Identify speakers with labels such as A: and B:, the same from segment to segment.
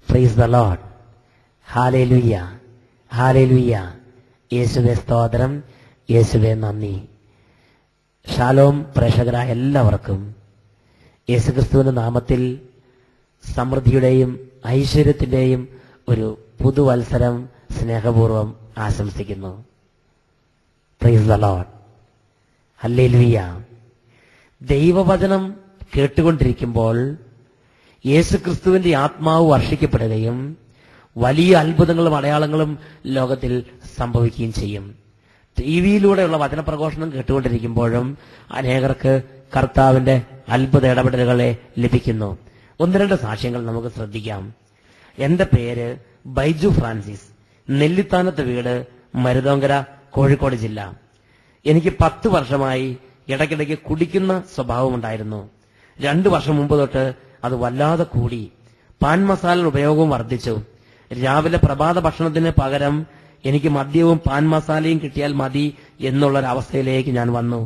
A: Price the Lord. Hallelujah, hallelujah. യേശുവേ സ്തോത്രം, യേശുവേ നന്ദി. ഷാലോം പ്രേക്ഷകരായ എല്ലാവർക്കും യേശുക്രിസ്തുവിന്റെ നാമത്തിൽ സമൃദ്ധിയുടെയും ഐശ്വര്യത്തിന്റെയും ഒരു പുതുവത്സരം സ്നേഹപൂർവം ആശംസിക്കുന്നു. Price the Lord. ഹല്ലേലൂയ. ദൈവവചനം കേട്ടുകൊണ്ടിരിക്കുമ്പോൾ യേശുക്രിസ്തുവിന്റെ ആത്മാവ് വർഷിക്കപ്പെടുകയും വലിയ അത്ഭുതങ്ങളും അടയാളങ്ങളും ലോകത്തിൽ സംഭവിക്കുകയും ചെയ്യും. ടിവിയിലൂടെയുള്ള വചനപ്രഘോഷണം കേട്ടുകൊണ്ടിരിക്കുമ്പോഴും അനേകർക്ക് കർത്താവിന്റെ അത്ഭുത ഇടപെടലുകളെ ലഭിക്കുന്നു. ഒന്ന് രണ്ട് സാക്ഷ്യങ്ങൾ നമുക്ക് ശ്രദ്ധിക്കാം. എന്റെ പേര് ബൈജു ഫ്രാൻസിസ്, നെല്ലിത്താനത്ത് വീട്, മരുതോങ്കര, കോഴിക്കോട് ജില്ല. എനിക്ക് 10 വർഷമായി ഇടയ്ക്കിടയ്ക്ക് കുടിക്കുന്ന സ്വഭാവമുണ്ടായിരുന്നു. 2 വർഷം മുമ്പ് തൊട്ട് അത് വല്ലാതെ കൂടി. പാൻ മസാല ഉപയോഗവും വർദ്ധിച്ചു. രാവിലെ പ്രഭാത ഭക്ഷണത്തിന് പകരം എനിക്ക് മദ്യവും പാൻ മസാലയും കിട്ടിയാൽ മതി എന്നുള്ളൊരവസ്ഥയിലേക്ക് ഞാൻ വന്നു.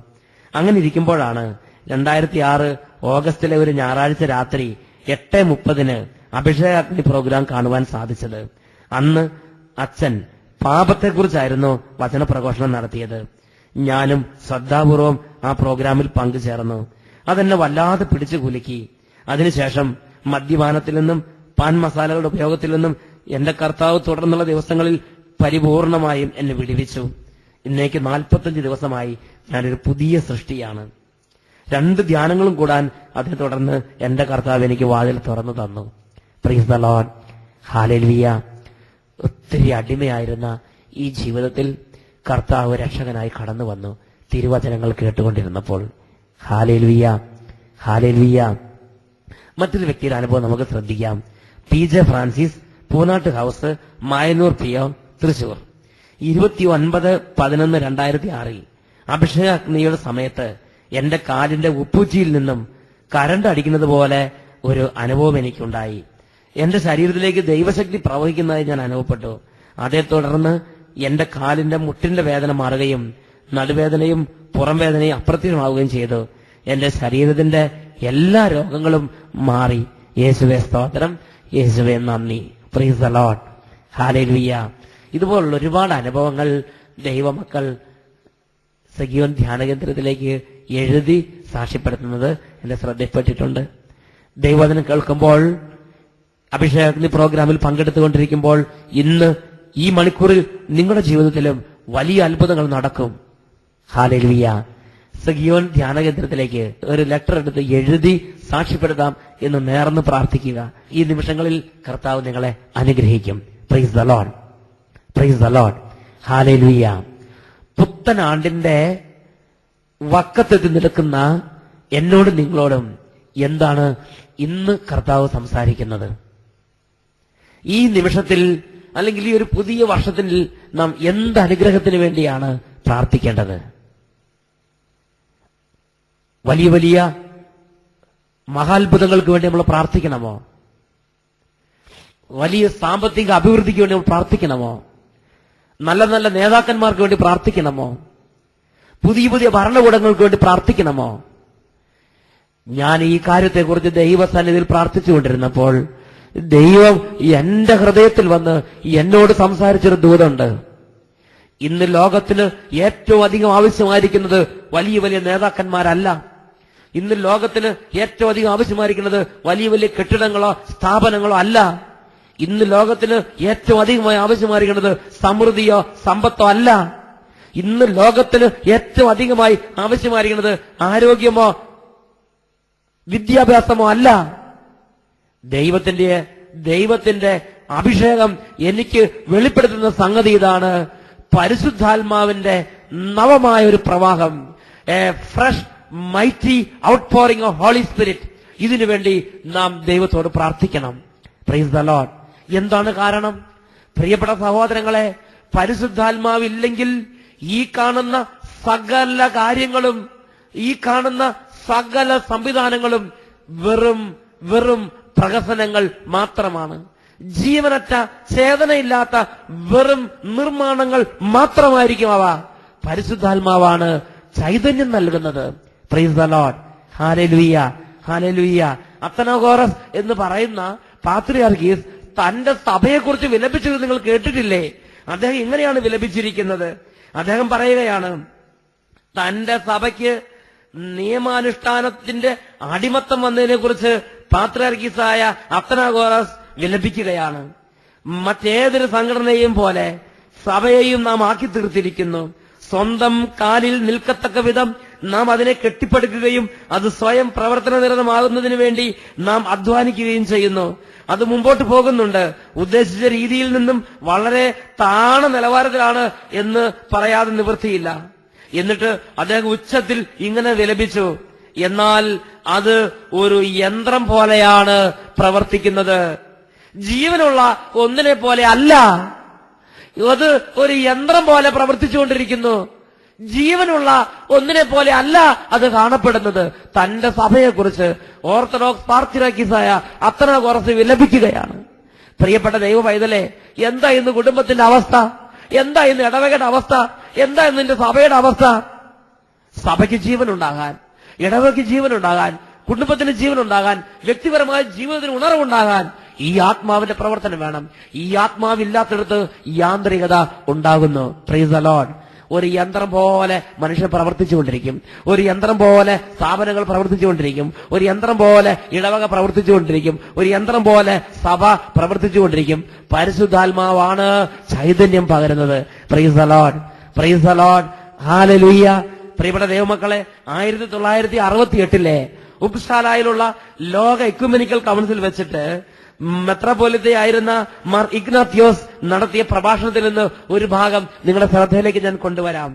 A: അങ്ങനെ ഇരിക്കുമ്പോഴാണ് 2006 ഓഗസ്റ്റിലെ ഒരു ഞായറാഴ്ച രാത്രി 8:30 അഭിഷേകാഗ്നി പ്രോഗ്രാം കാണുവാൻ സാധിച്ചത്. അന്ന് അച്ഛൻ പാപത്തെക്കുറിച്ചായിരുന്നു വചനപ്രഘോഷണം നടത്തിയത്. ഞാനും ശ്രദ്ധാപൂർവം ആ പ്രോഗ്രാമിൽ പങ്കുചേർന്നു. അതെന്നെ വല്ലാതെ പിടിച്ചു കുലുക്കി. അതിനുശേഷം മദ്യപാനത്തിൽ നിന്നും പാൻ മസാലകളുടെ ഉപയോഗത്തിൽ നിന്നും എന്റെ കർത്താവ് തുടർന്നുള്ള ദിവസങ്ങളിൽ പരിപൂർണമായും എന്നെ വിടുവിച്ചു. ഇന്നേക്ക് 45 ദിവസമായി ഞാനൊരു പുതിയ സൃഷ്ടിയാണ്. 2 ധ്യാനങ്ങളും കൂടാൻ അതിനെ തുടർന്ന് എന്റെ കർത്താവ് എനിക്ക് വാതിൽ തുറന്നു തന്നു. Price the Lord. ഹല്ലേലൂയ. ഒത്തിരി അടിമയായിരുന്ന ഈ ജീവിതത്തിൽ കർത്താവ് രക്ഷകനായി കടന്നു വന്നു തിരുവചനങ്ങൾ കേട്ടുകൊണ്ടിരുന്നപ്പോൾ. Hallelujah, hallelujah. മറ്റൊരു വ്യക്തിയുടെ അനുഭവം നമുക്ക് ശ്രദ്ധിക്കാം. PJ Francis, Poonattu house, Mayannur PO, Thrissur. 29/11/2006 അഭിഷേകാഗ്നിയുടെ സമയത്ത് എന്റെ കാലിന്റെ ഉപ്പൂച്ചിയിൽ നിന്നും കരണ്ട് അടിക്കുന്നത് പോലെ ഒരു അനുഭവം എനിക്കുണ്ടായി. എന്റെ ശരീരത്തിലേക്ക് ദൈവശക്തി പ്രവഹിക്കുന്നതായി ഞാൻ അനുഭവപ്പെട്ടു. അതേ തുടർന്ന് എന്റെ കാലിന്റെ മുട്ടിന്റെ വേദന മാറുകയും നടുവേദനയും പുറം വേദനയും അപ്രത്യക്ഷമാവുകയും ചെയ്തു. എന്റെ ശരീരത്തിന്റെ എല്ലാ രോഗങ്ങളും മാറി. യേശുവേ സ്തോത്രം, യേശുവേ നന്ദി. Price the Lord. ഹല്ലേലൂയ. ഇതുപോലുള്ള ഒരുപാട് അനുഭവങ്ങൾ ദൈവമക്കൾ സഗീവൻ ധ്യാനകേന്ദ്രത്തിലേക്ക് എഴുതി സാക്ഷ്യപ്പെടുത്തുന്നത് എന്റെ ശ്രദ്ധയിൽപ്പെട്ടിട്ടുണ്ട്. ദൈവവചനം കേൾക്കുമ്പോൾ, അഭിഷേകാഗ്നി പ്രോഗ്രാമിൽ പങ്കെടുത്തുകൊണ്ടിരിക്കുമ്പോൾ, ഇന്ന് ഈ മണിക്കൂറിൽ നിങ്ങളുടെ ജീവിതത്തിലും വലിയ അത്ഭുതങ്ങൾ നടക്കും. ഹല്ലേലൂയ. സഗീവൻ ധ്യാനകേന്ദ്രത്തിലേക്ക് ഒരു ലെറ്റർ എടുത്ത് എഴുതി സാക്ഷ്യപ്പെടുത്താം എന്ന് നേർന്ന് പ്രാർത്ഥിക്കുക. ഈ നിമിഷങ്ങളിൽ കർത്താവ് നിങ്ങളെ അനുഗ്രഹിക്കും. Price the Lord, price the Lord. Hallelujah. പുത്തൻ ആണ്ടിന്റെ വക്കത്തെത്തി നിൽക്കുന്ന എന്നോടും നിങ്ങളോടും എന്താണ് ഇന്ന് കർത്താവ് സംസാരിക്കുന്നത്? ഈ നിമിഷത്തിൽ അല്ലെങ്കിൽ ഈ ഒരു പുതിയ വർഷത്തിൽ നാം എന്ത് അനുഗ്രഹത്തിന് വേണ്ടിയാണ് പ്രാർത്ഥിക്കേണ്ടത്? വലിയ വലിയ മഹാത്ഭുതങ്ങൾക്ക് വേണ്ടി നമ്മൾ പ്രാർത്ഥിക്കണമോ? വലിയ സാമ്പത്തിക അഭിവൃദ്ധിക്ക് വേണ്ടി നമ്മൾ പ്രാർത്ഥിക്കണമോ? നല്ല നല്ല നേതാക്കന്മാർക്ക് വേണ്ടി പ്രാർത്ഥിക്കണമോ? പുതിയ പുതിയ ഭരണകൂടങ്ങൾക്ക് വേണ്ടി പ്രാർത്ഥിക്കണമോ? ഞാൻ ഈ കാര്യത്തെക്കുറിച്ച് ദൈവസന്നിധിയിൽ പ്രാർത്ഥിച്ചുകൊണ്ടിരുന്നപ്പോൾ ദൈവം എന്റെ ഹൃദയത്തിൽ വന്ന് എന്നോട് സംസാരിച്ചൊരു ദൂതുണ്ട്. ഇന്ന് ലോകത്തിന് ഏറ്റവും അധികം ആവശ്യമായിരിക്കുന്നത് വലിയ വലിയ നേതാക്കന്മാരല്ല. ഇന്ന് ലോകത്തിന് ഏറ്റവും അധികം ആവശ്യമായിരിക്കുന്നത് വലിയ വലിയ കെട്ടിടങ്ങളോ സ്ഥാപനങ്ങളോ അല്ല. ഇന്ന് ലോകത്തിന് ഏറ്റവും അധികമായി ആവശ്യമായിരിക്കുന്നത് സമൃദ്ധിയോ സമ്പത്തോ അല്ല. ഇന്ന് ലോകത്തിന് ഏറ്റവും അധികമായി ആവശ്യമായിരിക്കുന്നത് ആരോഗ്യമോ വിദ്യാഭ്യാസമോ അല്ല. ദൈവത്തിന്റെ അഭിഷേകം എനിക്ക് വെളിപ്പെടുത്തുന്ന സംഗതി ഇതാണ്: പരിശുദ്ധാത്മാവിന്റെ നവമായ ഒരു പ്രവാഹം, a fresh mighty outpouring of Holy Spirit. ഇതിനുവേണ്ടി നാം ദൈവത്തോട് പ്രാർത്ഥിക്കണം. Praise the Lord. എന്താണ് കാരണം? പ്രിയപ്പെട്ട സഹോദരങ്ങളെ, പരിശുദ്ധാത്മാവില്ലെങ്കിൽ ഈ കാണുന്ന സകല കാര്യങ്ങളും, ഈ കാണുന്ന സകല സംവിധാനങ്ങളും വെറും പ്രഹസനങ്ങൾ മാത്രമാണ്. ജീവനറ്റ ചേതനയില്ലാത്ത വെറും നിർമ്മാണങ്ങൾ മാത്രമായിരിക്കും അവ. പരിശുദ്ധാത്മാവാണ് ചൈതന്യം നൽകുന്നത്. Praise the Lord. Hallelujah, hallelujah. Athenagoras എന്ന് പറയുന്ന പാത്രിയാർക്കീസ് തന്റെ സഭയെക്കുറിച്ച് വിലപിച്ചത് നിങ്ങൾ കേട്ടിട്ടില്ലേ? അദ്ദേഹം എങ്ങനെയാണ് വിലപിച്ചിരിക്കുന്നത്? അദ്ദേഹം പറയുകയാണ്, തന്റെ സഭയ്ക്ക് നിയമാനുഷ്ഠാനത്തിന്റെ അടിമത്തം വന്നതിനെ കുറിച്ച് പാത്രിയാർക്കീസായ അത്തനാഗോറസ് വിലപിക്കുകയാണ്. മറ്റേതൊരു സംഘടനയെയും പോലെ സഭയെയും നാം ആക്കി തീർത്തിരിക്കുന്നു. സ്വന്തം കാലിൽ നിൽക്കത്തക്ക വിധം നാം അതിനെ കെട്ടിപ്പടുക്കുകയും അത് സ്വയം പ്രവർത്തന നിരതമാകുന്നതിന് വേണ്ടി നാം അധ്വാനിക്കുകയും ചെയ്യുന്നു. അത് മുമ്പോട്ട് പോകുന്നുണ്ട്. ഉദ്ദേശിച്ച രീതിയിൽ നിന്നും വളരെ താണ നിലവാരത്തിലാണ് എന്ന് പറയാതെ നിവൃത്തിയില്ല. എന്നിട്ട് അദ്ദേഹം ഉച്ചത്തിൽ ഇങ്ങനെ വിലപിച്ചു, എന്നാൽ അത് ഒരു യന്ത്രം പോലെയാണ് പ്രവർത്തിക്കുന്നത്. ജീവനുള്ള ഒന്നിനെ പോലെ അല്ല, അത് ഒരു യന്ത്രം പോലെ പ്രവർത്തിച്ചുകൊണ്ടിരിക്കുന്നു. ജീവനുള്ള ഒന്നിനെ പോലെ അല്ല അത് കാണപ്പെടുന്നത്. തന്റെ സഭയെക്കുറിച്ച് ഓർത്തഡോക്സ് പാത്രിയാർക്കീസായ അത്തനാഗോറസ് വിലപിക്കുകയാണ്. പ്രിയപ്പെട്ട ദൈവ പൈതലേ, എന്താ ഇന്ന് കുടുംബത്തിന്റെ അവസ്ഥ? എന്താ ഇന്ന് ഇടവകയുടെ അവസ്ഥ? എന്താ ഇന്ന് നിന്റെ സഭയുടെ അവസ്ഥ? സഭയ്ക്ക് ജീവനുണ്ടാകാൻ, ഇടവകയ്ക്ക് ജീവനുണ്ടാകാൻ, കുടുംബത്തിന് ജീവനുണ്ടാകാൻ, വ്യക്തിപരമായ ജീവിതത്തിന് ഉണർവുണ്ടാകാൻ ഈ ആത്മാവിന്റെ പ്രവർത്തനം വേണം. ഈ ആത്മാവില്ലാത്തിടത്ത് യാന്ത്രികത ഉണ്ടാകുന്നു. Price the Lord. ഒരു യന്ത്രം പോലെ മനുഷ്യർ പ്രവർത്തിച്ചുകൊണ്ടിരിക്കും. ഒരു യന്ത്രം പോലെ സ്ഥാപനങ്ങൾ പ്രവർത്തിച്ചുകൊണ്ടിരിക്കും. ഒരു യന്ത്രം പോലെ ഇടവക പ്രവർത്തിച്ചുകൊണ്ടിരിക്കും. ഒരു യന്ത്രം പോലെ സഭ പ്രവർത്തിച്ചുകൊണ്ടിരിക്കും. പരിശുദ്ധാത്മാവാണ് ചൈതന്യം പകരുന്നത്. Price the Lord, price the Lord, hallelujah. പ്രിയപ്പെട്ട ദൈവമക്കളെ, 1968 ഉപ്സാലായിലുള്ള ലോക എക്യുമെനിക്കൽ കൗൺസിൽ വെച്ചിട്ട് മെത്രാപ്പൊലീത്തയായിരുന്ന മാർ ഇഗ്നാത്യോസ് നടത്തിയ പ്രഭാഷണത്തിൽ നിന്ന് ഒരു ഭാഗം നിങ്ങളുടെ ശ്രദ്ധയിലേക്ക് ഞാൻ കൊണ്ടുവരാം.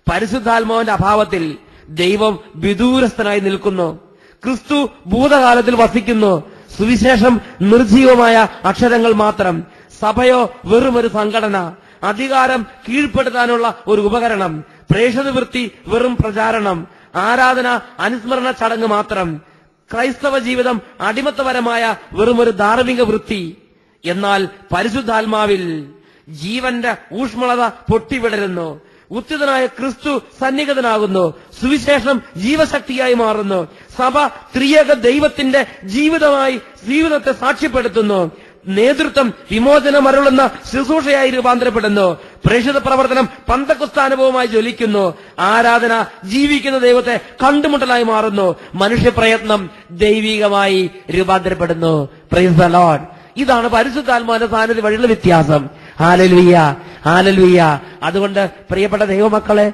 A: പരിശുദ്ധാത്മാവിന്റെ അഭാവത്തിൽ ദൈവം വിദൂരസ്ഥനായി നിൽക്കുന്നു. ക്രിസ്തു ഭൂതകാലത്തിൽ വസിക്കുന്നു. സുവിശേഷം നിർജീവമായ അക്ഷരങ്ങൾ മാത്രം. സഭയോ വെറുമൊരു സംഘടന, അധികാരം കീഴ്പ്പെടുത്താനുള്ള ഒരു ഉപകരണം. പ്രേക്ഷിതവൃത്തി വെറും പ്രചാരണം, ആരാധന അനുസ്മരണ ചടങ്ങ് മാത്രം. ക്രൈസ്തവ ജീവിതം അടിമത്തപരമായ വെറുമൊരു ധാർമ്മിക വൃത്തി. എന്നാൽ പരിശുദ്ധാത്മാവിൽ ജീവന്റെ ഊഷ്മളത പൊട്ടിവിടരുന്നു. ഉത്തിതനായ ക്രിസ്തു സന്നിഹിതനാകുന്നു. സുവിശേഷം ജീവശക്തിയായി മാറുന്നു. സഭ ത്രിയേക ദൈവത്തിന്റെ ജീവിതത്തെ സാക്ഷ്യപ്പെടുത്തുന്നു. നേതൃത്വം വിമോചനമരുളുന്ന ശുശ്രൂഷയായി രൂപാന്തരപ്പെടുന്നു. പ്രേക്ഷിത പ്രവർത്തനം പന്തക്കുസ്താനുഭവമായി ജ്വലിക്കുന്നു. ആരാധന ജീവിക്കുന്ന ദൈവത്തെ കണ്ടുമുട്ടലായി മാറുന്നു. മനുഷ്യപ്രയത്നം ദൈവികമായി രൂപാന്തരപ്പെടുന്നു. Praise the Lord. ഇതാണ് പരിശുദ്ധാത്മാവിന്റെ സാന്നിധ്യം വഴിയുള്ള വ്യത്യാസം. Hallelujah, hallelujah. അതുകൊണ്ട് പ്രിയപ്പെട്ട ദൈവമക്കളെ,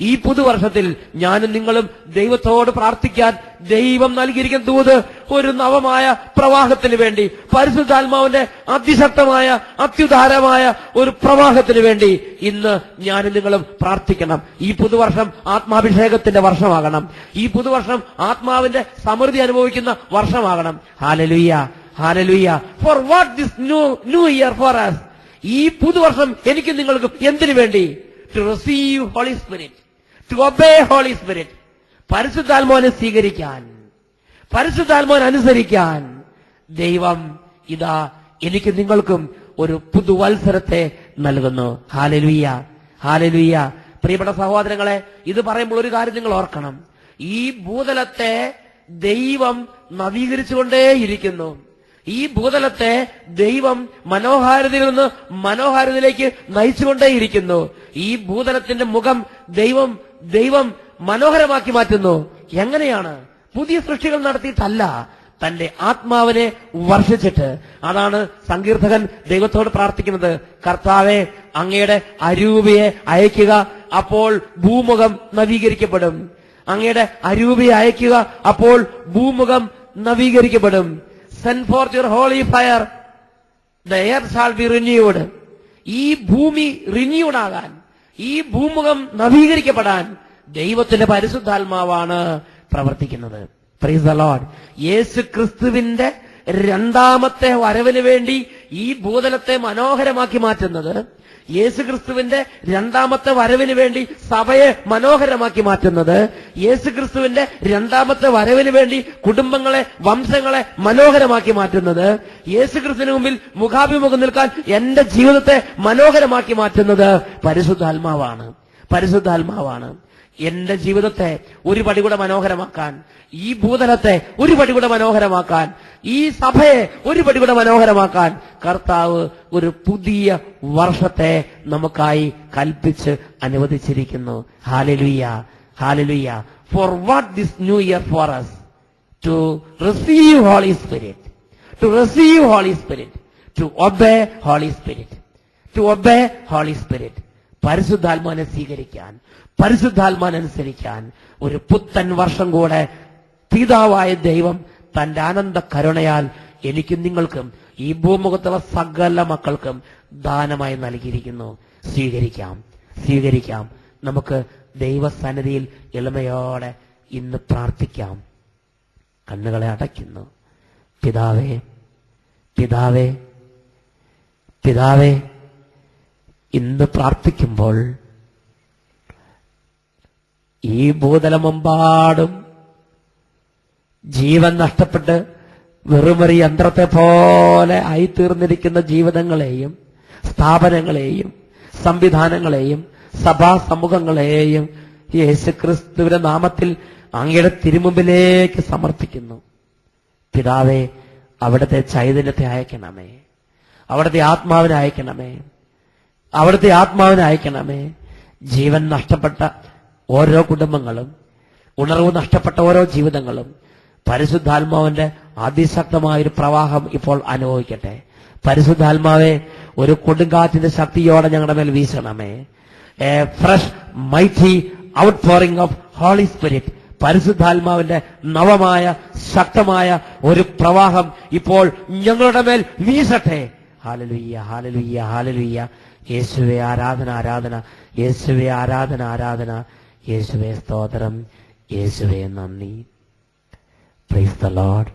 A: ഈ പുതുവർഷത്തിൽ ഞാനും നിങ്ങളും ദൈവത്തോട് പ്രാർത്ഥിക്കാൻ ദൈവം നൽകിയിരിക്കുന്ന ദൂത് ഒരു നവമായ പ്രവാഹത്തിന് വേണ്ടി, പരിശുദ്ധാത്മാവിന്റെ അതിശക്തമായ അത്യുദാരമായ ഒരു പ്രവാഹത്തിന് വേണ്ടി ഇന്ന് ഞാനും നിങ്ങളും പ്രാർത്ഥിക്കണം. ഈ പുതുവർഷം ആത്മാഭിഷേകത്തിന്റെ വർഷമാകണം. ഈ പുതുവർഷം ആത്മാവിന്റെ സമൃദ്ധി അനുഭവിക്കുന്ന വർഷമാകണം. Hallelujah, hallelujah. For what this new year for us? ഈ പുതുവർഷം എനിക്കും നിങ്ങൾക്കും എന്തിനു വേണ്ടി? To receive Holy Spirit, to obey Holy Spirit. പരിശുദ്ധാത്മാവിനെ സ്വീകരിക്കാൻ, പരിശുദ്ധാത്മാവിനെ അനുസരിക്കാൻ ദൈവം ഇതാ എനിക്ക് നിങ്ങൾക്കും ഒരു പുതുവത്സരത്തെ നൽകുന്നു. Hallelujah, hallelujah. പ്രിയപ്പെട്ട സഹോദരങ്ങളെ, ഇത് പറയുമ്പോൾ ഒരു കാര്യം നിങ്ങൾ ഓർക്കണം. ഈ ഭൂതലത്തെ ദൈവം നവീകരിച്ചുകൊണ്ടേയിരിക്കുന്നു. ഈ ഭൂതലത്തെ ദൈവം മനോഹാരിതയിൽ നിന്ന് മനോഹാരിതയിലേക്ക് നയിച്ചുകൊണ്ടേയിരിക്കുന്നു. ഈ ഭൂതലത്തിന്റെ മുഖം ദൈവം മനോഹരമാക്കി മാറ്റുന്നു. എങ്ങനെയാണ്? പുതിയ സൃഷ്ടികൾ നടത്തിയിട്ടല്ല, തന്റെ ആത്മാവിനെ വർഷിച്ചിട്ട്. അതാണ് സങ്കീർത്തകൻ ദൈവത്തോട് പ്രാർത്ഥിക്കുന്നത്. കർത്താവേ, അങ്ങയുടെ അരൂപിയെ അയക്കുക, അപ്പോൾ ഭൂമുഖം നവീകരിക്കപ്പെടും. അങ്ങയുടെ അരൂപിയെ അയക്കുക, അപ്പോൾ ഭൂമുഖം നവീകരിക്കപ്പെടും. Send forth your holy fire, the earth shall be renewed. ഈ ഭൂമി റിന്യൂഡ് ആകാൻ, ഈ ഭൂമുഖം നവീകരിക്കപ്പെടാൻ ദൈവത്തിന്റെ പരിശുദ്ധാത്മാവാണ് പ്രവർത്തിക്കുന്നത്. Price the Lord. യേശു ക്രിസ്തുവിന്റെ രണ്ടാമത്തെ വരവിന് വേണ്ടി ഈ ഭൂതലത്തെ മനോഹരമാക്കി മാറ്റുന്നത്, യേശുക്രിസ്തുവിന്റെ രണ്ടാമത്തെ വരവിന് വേണ്ടി സഭയെ മനോഹരമാക്കി മാറ്റുന്നത്, യേശുക്രിസ്തുവിന്റെ രണ്ടാമത്തെ വരവിന് വേണ്ടി കുടുംബങ്ങളെ, വംശങ്ങളെ മനോഹരമാക്കി മാറ്റുന്നത്, യേശുക്രിസ്തുവിന് മുമ്പിൽ മുഖാഭിമുഖം നിൽക്കാൻ എന്റെ ജീവിതത്തെ മനോഹരമാക്കി മാറ്റുന്നത് പരിശുദ്ധാത്മാവാണ്. പരിശുദ്ധാത്മാവാണ് എന്റെ ജീവിതത്തെ ഒരു പടി കൂടെ മനോഹരമാക്കാൻ, ഈ ഭൂതലത്തെ ഒരു പടി കൂടെ മനോഹരമാക്കാൻ, ഈ സഭയെ ഒരു പടി കൂടെ മനോഹരമാക്കാൻ കർത്താവ് ഒരു പുതിയ വർഷത്തെ നമുക്കായി കൽപ്പിച്ച് അനുവദിച്ചിരിക്കുന്നു. Hallelujah, hallelujah. For what this new year for us? To receive Holy Spirit, to receive Holy Spirit, to obey Holy Spirit, to obey Holy Spirit. പരിശുദ്ധാത്മാവിനെ സ്വീകരിക്കാൻ, പരിശുദ്ധാത്മാവനുസരിക്കാൻ ഒരു പുത്തൻ വർഷം കൂടെ പിതാവായ ദൈവം തന്റെ ആനന്ദ കരുണയാൽ എനിക്കും നിങ്ങൾക്കും ഈ ഭൂമുഖത്തുള്ള സകല മക്കൾക്കും ദാനമായി നൽകിയിരിക്കുന്നു. സ്വീകരിക്കാം, സ്വീകരിക്കാം. നമുക്ക് ദൈവസന്നിധിയിൽ എളിമയോടെ ഇന്ന് പ്രാർത്ഥിക്കാം. കണ്ണുകളെ അടയ്ക്കുന്നു. പിതാവേ, പിതാവേ, പിതാവേ, ഇന്ന് പ്രാർത്ഥിക്കുമ്പോൾ ഈ ഭൂതലമെമ്പാടും ജീവൻ നഷ്ടപ്പെട്ട് വെറുമൊരു യന്ത്രത്തെ പോലെ ആയിത്തീർന്നിരിക്കുന്ന ജീവിതങ്ങളെയും സ്ഥാപനങ്ങളെയും സംവിധാനങ്ങളെയും സഭാ സമൂഹങ്ങളെയും യേശുക്രിസ്തുവിന്റെ നാമത്തിൽ അങ്ങയുടെ തിരുമുമ്പിലേക്ക് സമർപ്പിക്കുന്നു. പിതാവേ, അവിടുത്തെ ചൈതന്യത്തെ അയക്കണമേ, അവിടുത്തെ ആത്മാവിനെ അയക്കണമേ, അവിടുത്തെ ആത്മാവിനെ അയക്കണമേ. ജീവൻ നഷ്ടപ്പെട്ട ഓരോ കുടുംബങ്ങളും, ഉണർവ് നഷ്ടപ്പെട്ട ഓരോ ജീവിതങ്ങളും പരിശുദ്ധാത്മാവിന്റെ അതിശക്തമായൊരു പ്രവാഹം ഇപ്പോൾ അനുഭവിക്കട്ടെ. പരിശുദ്ധാത്മാവെ, ഒരു കൊടുങ്കാറ്റിന്റെ ശക്തിയോടെ ഞങ്ങളുടെ മേൽ വീശണമേ. A fresh mighty outpouring of Holy Spirit. പരിശുദ്ധാത്മാവിന്റെ നവമായ ശക്തമായ ഒരു പ്രവാഹം ഇപ്പോൾ ഞങ്ങളുടെ മേൽ വീശട്ടെ. Hallelujah, hallelujah, hallelujah. യേശുവേ ആരാധന, ആരാധന. യേശുവേ ആരാധന, ആരാധന. യേശുവേ സ്തോത്രം. യേശുവേ നന്ദി. Praise the Lord.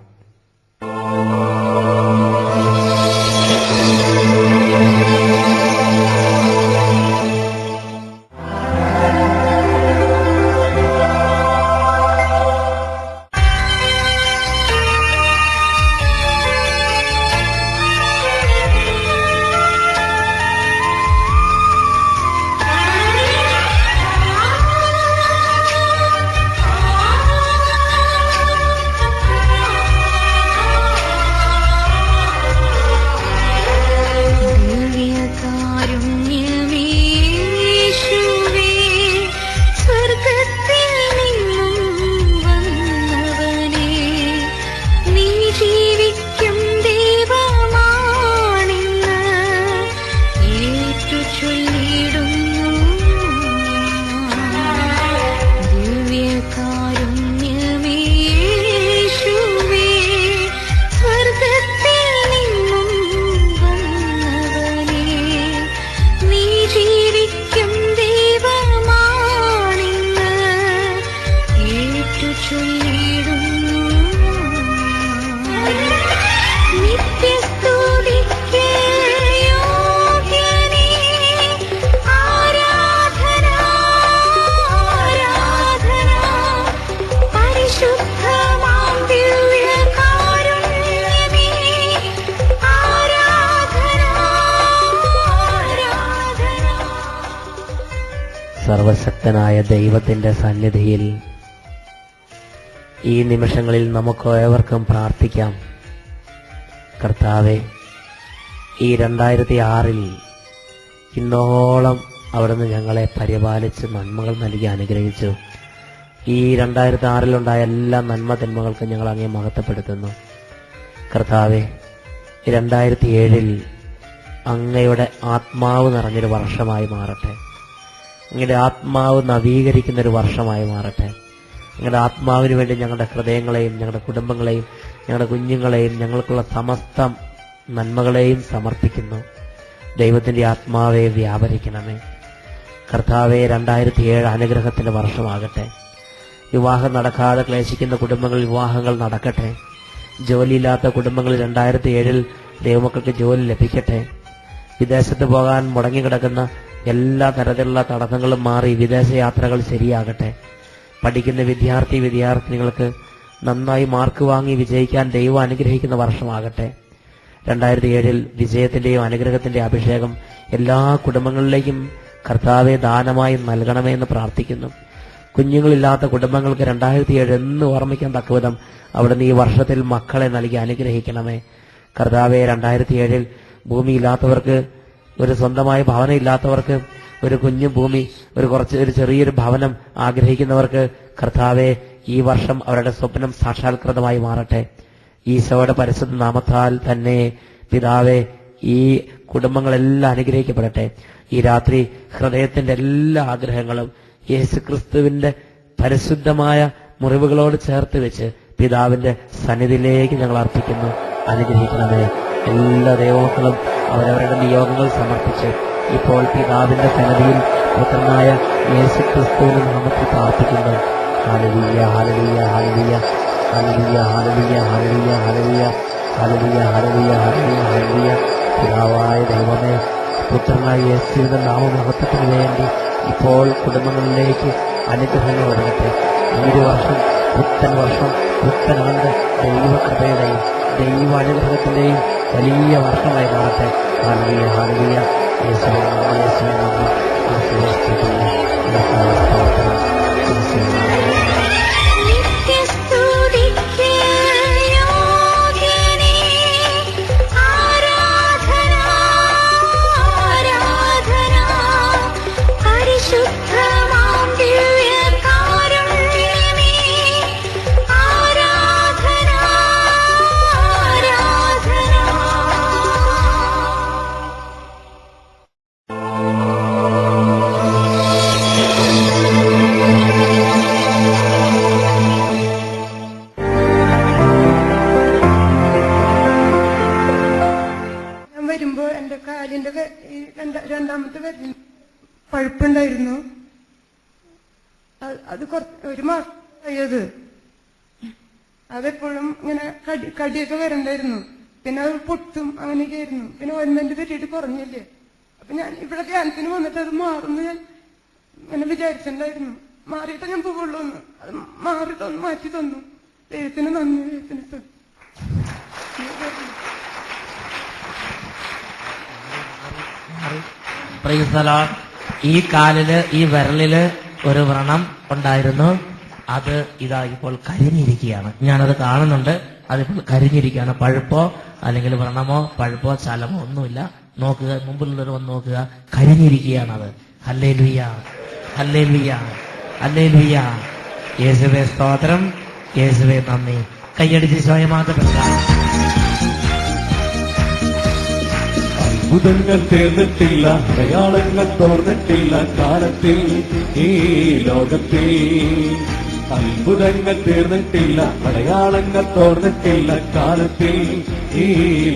A: സർവശക്തനായ ദൈവത്തിന്റെ സന്നിധിയിൽ ഈ നിമിഷങ്ങളിൽ നമുക്ക് ഏവർക്കും പ്രാർത്ഥിക്കാം. കർത്താവെ, ഈ 2006 ഇന്നോളം അവിടുന്ന് ഞങ്ങളെ പരിപാലിച്ച് നന്മകൾ നൽകി അനുഗ്രഹിച്ചു. ഈ 2006 എല്ലാ നന്മ തിന്മകൾക്കും ഞങ്ങൾ അങ്ങേ മഹത്വപ്പെടുത്തുന്നു. കർത്താവെ, 2007 അങ്ങയുടെ ആത്മാവ് നിറഞ്ഞൊരു വർഷമായി മാറട്ടെ. അങ്ങയുടെ ആത്മാവ് നവീകരിക്കുന്നൊരു വർഷമായി മാറട്ടെ. അങ്ങയുടെ ആത്മാവിന് വേണ്ടി ഞങ്ങളുടെ ഹൃദയങ്ങളെയും ഞങ്ങളുടെ കുടുംബങ്ങളെയും ഞങ്ങളുടെ കുഞ്ഞുങ്ങളെയും ഞങ്ങൾക്കുള്ള സമസ്ത നന്മകളെയും സമർപ്പിക്കുന്നു. ദൈവത്തിന്റെ ആത്മാവെ വ്യാപരിക്കണമേ. കർത്താവെ, 2007 അനുഗ്രഹത്തിന്റെ വർഷമാകട്ടെ. വിവാഹം നടക്കാതെ ക്ലേശിക്കുന്ന കുടുംബങ്ങളിൽ വിവാഹങ്ങൾ നടക്കട്ടെ. ജോലിയില്ലാത്ത കുടുംബങ്ങളിൽ 2007 ദൈവമക്കൾക്ക് ജോലി ലഭിക്കട്ടെ. വിദേശത്ത് പോകാൻ മുടങ്ങിക്കിടക്കുന്ന എല്ലാ തരത്തിലുള്ള തടസ്സങ്ങളും മാറി വിദേശയാത്രകൾ ശരിയാകട്ടെ. പഠിക്കുന്ന വിദ്യാർത്ഥിനികൾക്ക് നന്നായി മാർക്ക് വാങ്ങി വിജയിക്കാൻ ദൈവം അനുഗ്രഹിക്കുന്ന വർഷമാകട്ടെ. 2007 വിജയത്തിന്റെയും അനുഗ്രഹത്തിന്റെ അഭിഷേകം എല്ലാ കുടുംബങ്ങളിലേക്കും കർത്താവെ ദാനമായി നൽകണമേ എന്ന് പ്രാർത്ഥിക്കുന്നു. കുഞ്ഞുങ്ങളില്ലാത്ത കുടുംബങ്ങൾക്ക് 2007 എന്ന് ഓർമ്മിക്കാൻ തക്കവിധം അവിടുന്ന് ഈ വർഷത്തിൽ മക്കളെ നൽകി അനുഗ്രഹിക്കണമേ. കർത്താവെ 2007 ഭൂമിയില്ലാത്തവർക്ക്, ഒരു സ്വന്തമായ ഭവനം ഇല്ലാത്തവർക്ക്, ഒരു കുഞ്ഞു ഭൂമി, ഒരു ചെറിയൊരു ഭവനം ആഗ്രഹിക്കുന്നവർക്ക് കർത്താവെ ഈ വർഷം അവരുടെ സ്വപ്നം സാക്ഷാത്കൃതമായി മാറട്ടെ. ഈശോയുടെ പരിശുദ്ധ നാമത്താൽ തന്നെ പിതാവെ ഈ കുടുംബങ്ങളെല്ലാം അനുഗ്രഹിക്കപ്പെടട്ടെ. ഈ രാത്രി ഹൃദയത്തിന്റെ എല്ലാ ആഗ്രഹങ്ങളും യേശുക്രിസ്തുവിന്റെ പരിശുദ്ധമായ മുറിവുകളോട് ചേർത്ത് വെച്ച് പിതാവിന്റെ സന്നിധിയിലേക്ക് ഞങ്ങൾ അർപ്പിക്കുന്നു. അനുഗ്രഹിക്കണമേ. എല്ലാ ദൈവമക്കളും അവരവരുടെ നിയോഗങ്ങൾ സമർപ്പിച്ച് ഇപ്പോൾ പിതാവിന്റെ സന്നിധിയിൽ പുത്രനായ യേശുക്രിസ്തുവിന്റെ നാമത്തിൽ പ്രാർത്ഥിക്കുന്നു. Hallelujah, hallelujah, hallelujah, hallelujah, hallelujah, hallelujah, hallelujah, hallelujah, hallelujah, hallelujah, hallelujah. പിതാവായ ദൈവമേ, പുത്രനായ യേശുവിന്റെ നാമമഹത്വത്തിന് വേണ്ടി ഇപ്പോൾ കുടുംബങ്ങളിലേക്ക് അനുഗ്രഹങ്ങൾ വരട്ടെ. ഈ ഒരു വർഷം പുത്തൻ വർഷം, പുത്തനാണ്ട് ദൈവകൃപയുടെയും ദൈവ അനുഗ്രഹത്തിന്റെയും വലിയ വർഷമായി മാറട്ടെ. Hallelujah, hallelujah. യേശുവേ നന്ദി, യേശുവേ നന്ദി, യേശുവേ സ്തുതി, യേശുവേ സ്തോത്രം, യേശുവേ നന്ദി.
B: രണ്ടാമത്തെ പഴുപ്പുണ്ടായിരുന്നു. അത് ഒരു മാസം ആയത്. അതെപ്പോഴും ഇങ്ങനെ കടിയൊക്കെ വരണ്ടായിരുന്നു. പിന്നെ അത് പൊട്ടും, അങ്ങനെയൊക്കെ ആയിരുന്നു. പിന്നെ ഓയിൻമെന്റ് പറ്റിയിട്ട് കുറഞ്ഞില്ലേ. അപ്പൊ ഞാൻ ഇവിടെ ധ്യാനത്തിന് വന്നിട്ട് അത് മാറുന്നു ഞാൻ ഇങ്ങനെ വിചാരിച്ചിട്ടുണ്ടായിരുന്നു. മാറിയിട്ട് ഞാൻ പോവുള്ളൂ എന്ന്. അത് മാറി തന്നു, മാറ്റി തന്നു. ദൈവത്തിന് നന്ദി, ദൈവത്തിന്
A: പ്രൈസ് ദി ലോർഡ്. ഈ കാലില്, ഈ വിരലില് ഒരു വ്രണം ഉണ്ടായിരുന്നു. അത് ഇതാ ഇപ്പോൾ കരിഞ്ഞിരിക്കുകയാണ്. ഞാനത് കാണുന്നുണ്ട്. അതിപ്പോൾ കരിഞ്ഞിരിക്കുകയാണ്. പഴുപ്പോ അല്ലെങ്കിൽ വ്രണമോ പഴുപ്പോ ചലമോ ഒന്നുമില്ല. നോക്കുക, മുമ്പിലുള്ളവർ വന്ന് നോക്കുക, കരിഞ്ഞിരിക്കുകയാണ് അത്. Hallelujah, hallelujah, hallelujah. യേശുവേ സ്തോത്രം, യേശുവേ നന്ദി. കൈയടിച്ച് സ്വയമാക്കപ്പെടുക.
C: അത്ഭുതങ്ങൾ തീർന്നിട്ടില്ല, അടയാളങ്ങൾ തോർന്നിട്ടില്ല കാലത്തിൽ, ഈ ലോകത്തിൽ. അത്ഭുതങ്ങൾ തീർന്നിട്ടില്ല, അടയാളങ്ങൾ തോർന്നിട്ടില്ല കാലത്തിൽ, ഈ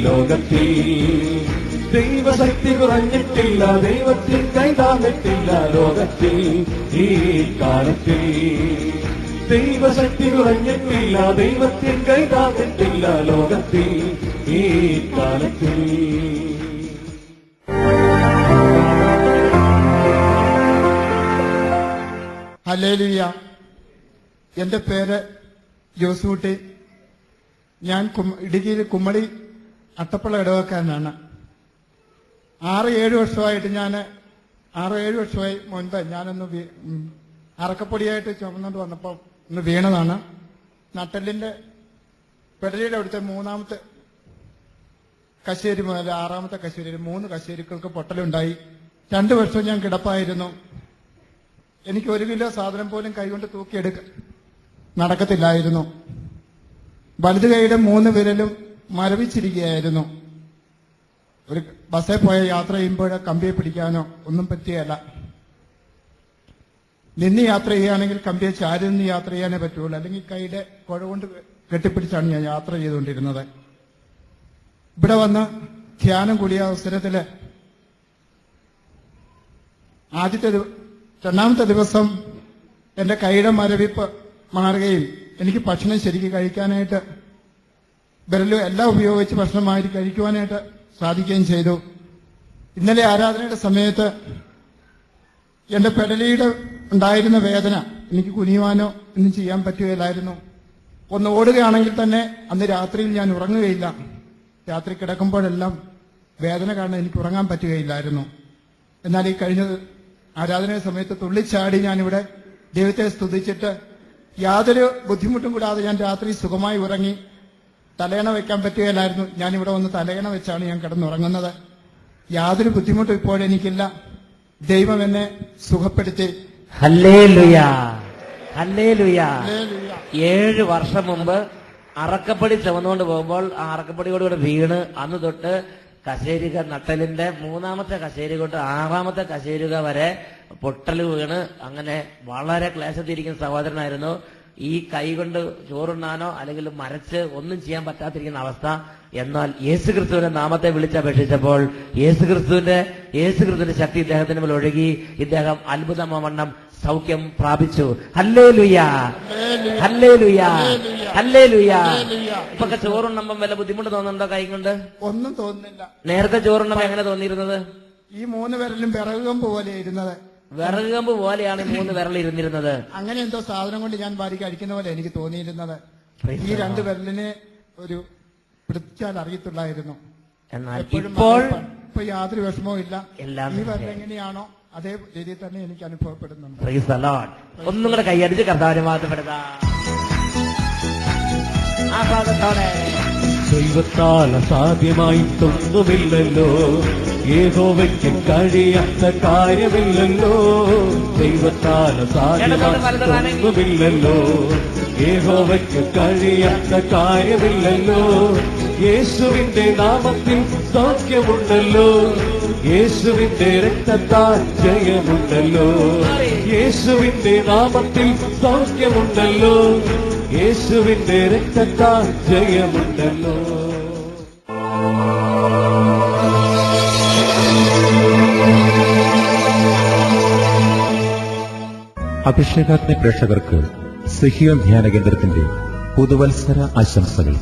C: ലോകത്തിൽ. ദൈവശക്തി കുറഞ്ഞിട്ടില്ല, ദൈവത്തിൽ കൈതാന്നിട്ടില്ല ലോകത്തിൽ, ഈ കാലത്തിൽ. ദൈവശക്തി കുറഞ്ഞിട്ടില്ല, ദൈവത്തിൽ കൈതാന്നിട്ടില്ല ലോകത്തിൽ, ഈ കാലത്തിൽ.
D: ഹല്ലേലൂയ. എൻ്റെ പേര് ജോസൂട്ടി. ഞാൻ ഇടുക്കിയിൽ കുമ്മളി അട്ടപ്പള്ള ഇടവക്കാരനാണ്. 6-7 വർഷമായിട്ട് മുൻപ് ഞാനൊന്ന് അറക്കപ്പൊടിയായിട്ട് ചുമന്നുകൊണ്ട് വന്നപ്പോൾ ഒന്ന് വീണതാണ്. നട്ടലിന്റെ പെടലിയുടെ അവിടുത്തെ 3ാമത്തെ കശേരി മുതൽ 6ാമത്തെ കശേരി 3 കശേരികൾക്ക് പൊട്ടലുണ്ടായി. 2 വർഷം ഞാൻ കിടപ്പായിരുന്നു. എനിക്ക് 1 കിലോ സാധനം പോലും കൈകൊണ്ട് നടക്കത്തില്ലായിരുന്നു. വലതു കൈയുടെ 3 വിരലും മരവിച്ചിരിക്കുകയായിരുന്നു. ഒരു ബസ്സിൽ പോയ യാത്ര ചെയ്യുമ്പോൾ കമ്പിയെ പിടിക്കാനോ ഒന്നും പറ്റിയല്ല. നിന്ന് യാത്ര ചെയ്യുകയാണെങ്കിൽ കമ്പിയെ ചാരി നിന്ന് യാത്ര ചെയ്യാനേ പറ്റുള്ളൂ. അല്ലെങ്കിൽ കൈയുടെ കുഴ കൊണ്ട് കെട്ടിപ്പിടിച്ചാണ് ഞാൻ യാത്ര ചെയ്തുകൊണ്ടിരുന്നത്. ഇവിടെ വന്ന് ധ്യാനം കൂടിയ അവസരത്തില് 2ാമത്തെ ദിവസം എന്റെ കൈയുടെ മരവിപ്പ് മാറുകയും എനിക്ക് ഭക്ഷണം ശരിക്കും കഴിക്കാനായിട്ട് വിരലും എല്ലാം ഉപയോഗിച്ച് ഭക്ഷണമായിട്ട് കഴിക്കുവാനായിട്ട് സാധിക്കുകയും ചെയ്തു. ഇന്നലെ ആരാധനയുടെ സമയത്ത് എന്റെ പെടലിയുടെ ഉണ്ടായിരുന്ന വേദന എനിക്ക് കുനിയുവാനോ ഒന്നും ചെയ്യാൻ പറ്റുകയില്ലായിരുന്നു. ഒന്ന് ഓടുകയാണെങ്കിൽ തന്നെ അന്ന് രാത്രിയിൽ ഞാൻ ഉറങ്ങുകയില്ല. രാത്രി കിടക്കുമ്പോഴെല്ലാം വേദന കാരണം എനിക്ക് ഉറങ്ങാൻ പറ്റുകയില്ലായിരുന്നു. എന്നാൽ ഈ കഴിഞ്ഞ ആരാധന സമയത്ത് തുള്ളിച്ചാടി ഞാനിവിടെ ദൈവത്തെ സ്തുതിച്ചിട്ട് യാതൊരു ബുദ്ധിമുട്ടും കൂടാതെ ഞാൻ രാത്രി സുഖമായി ഉറങ്ങി. തലയണ വെക്കാൻ പറ്റുകയില്ലായിരുന്നു. ഞാനിവിടെ വന്ന് തലയണ വെച്ചാണ് ഞാൻ കിടന്നുറങ്ങുന്നത്. യാതൊരു ബുദ്ധിമുട്ടും ഇപ്പോഴെനിക്കില്ല. ദൈവം എന്നെ സുഖപ്പെടുത്തി.
A: Hallelujah, hallelujah.
D: ഹല്ലേലൂയ.
A: 7 വർഷം മുമ്പ് അറക്കപ്പടി ചുമന്നുകൊണ്ട് പോകുമ്പോൾ ആ അറക്കപ്പടിയോടുകൂടെ വീണ് അന്ന് തൊട്ട് കശേരിക നട്ടലിന്റെ 3ാമത്തെ കശേരി തൊട്ട് 6ാമത്തെ കശേരിക വരെ പൊട്ടൽ വീണ് അങ്ങനെ വളരെ ക്ലേശത്തിരിക്കുന്ന സഹോദരനായിരുന്നു. ഈ കൈ കൊണ്ട് ചോറുണ്ണാനോ അല്ലെങ്കിൽ മരച്ച് ഒന്നും ചെയ്യാൻ പറ്റാതിരിക്കുന്ന അവസ്ഥ. എന്നാൽ യേശുക്രിസ്തുവിന്റെ നാമത്തെ വിളിച്ചപേക്ഷിച്ചപ്പോൾ യേശുക്രിസ്തുവിന്റെ ശക്തി ഇദ്ദേഹത്തിന് മേൽ ഒഴുകി. ഇദ്ദേഹം അത്ഭുതമവണ്ണം സൗഖ്യം പ്രാപിച്ചു. Hallelujah, hallelujah, hallelujah. ഇപ്പൊ ചോറുണ്ണുമ്പം വല്ല ബുദ്ധിമുട്ട് തോന്നുന്നുണ്ടോ? കൈ കൊണ്ട്
D: ഒന്നും തോന്നുന്നില്ല.
A: നേരത്തെ ചോറുണ്ണുമ്പോ എങ്ങനെ തോന്നിയിരുന്നത്?
D: ഈ 3 വിരലും വിറകുകമ്പ് പോലെ ഇരുന്നത്.
A: വിറക് കമ്പ് പോലെയാണ് ഈ 3 വിരൽ ഇരുന്നിരുന്നത്.
D: അങ്ങനെ എന്തോ സാധനം കൊണ്ട് ഞാൻ വാരി കഴിക്കുന്ന പോലെ എനിക്ക് തോന്നിയിരുന്നത്. ഈ 2 വിരലിനെ ഒരു പിടിച്ചാൽ അറിയത്തുള്ളായിരുന്നു.
A: എന്നാൽ
D: എപ്പോഴും
A: ഇപ്പോൾ
D: ഇപ്പൊ യാതൊരു വിഷമവും ഇല്ല.
A: എല്ലാം
D: ഈ വിരൽ എങ്ങനെയാണോ അതേ രീതിയിൽ തന്നെ എനിക്ക് അനുഭവപ്പെടുന്നുണ്ട്.
A: Praise the Lord. ഒന്നും കൂടെ കൈയടിച്ച് കർത്താവിനെ മാറ്റപ്പെടുത്താം. ആഹ്ലാദത്തോടെ
C: ദൈവത്താൽ അസാധ്യമായിട്ടൊന്നുമില്ലല്ലോ, യഹോവയ്ക്ക് കഴിയാത്ത കാര്യമില്ലല്ലോ. ദൈവത്താൽ അസാധ്യമായിട്ടൊന്നുമില്ലല്ലോ, യഹോവയ്ക്ക് കഴിയാത്ത കാര്യമില്ലല്ലോ. യേശുവിന്റെ നാമത്തിൽ സൗഖ്യമുണ്ടല്ലോ, യേശുവിന്റെ രക്തത്താൽ ജയമുണ്ടല്ലോ. യേശുവിന്റെ നാമത്തിൽ സൗഖ്യമുണ്ടല്ലോ, യേശുവിന്റെ രക്തത്താൽ ജയമുണ്ടല്ലോ.
E: അഭിഷേകാഗ്നി പ്രേക്ഷകർക്ക് സിഹിയോൻ ധ്യാന കേന്ദ്രത്തിന്റെ പുതുവത്സര ആശംസകൾ.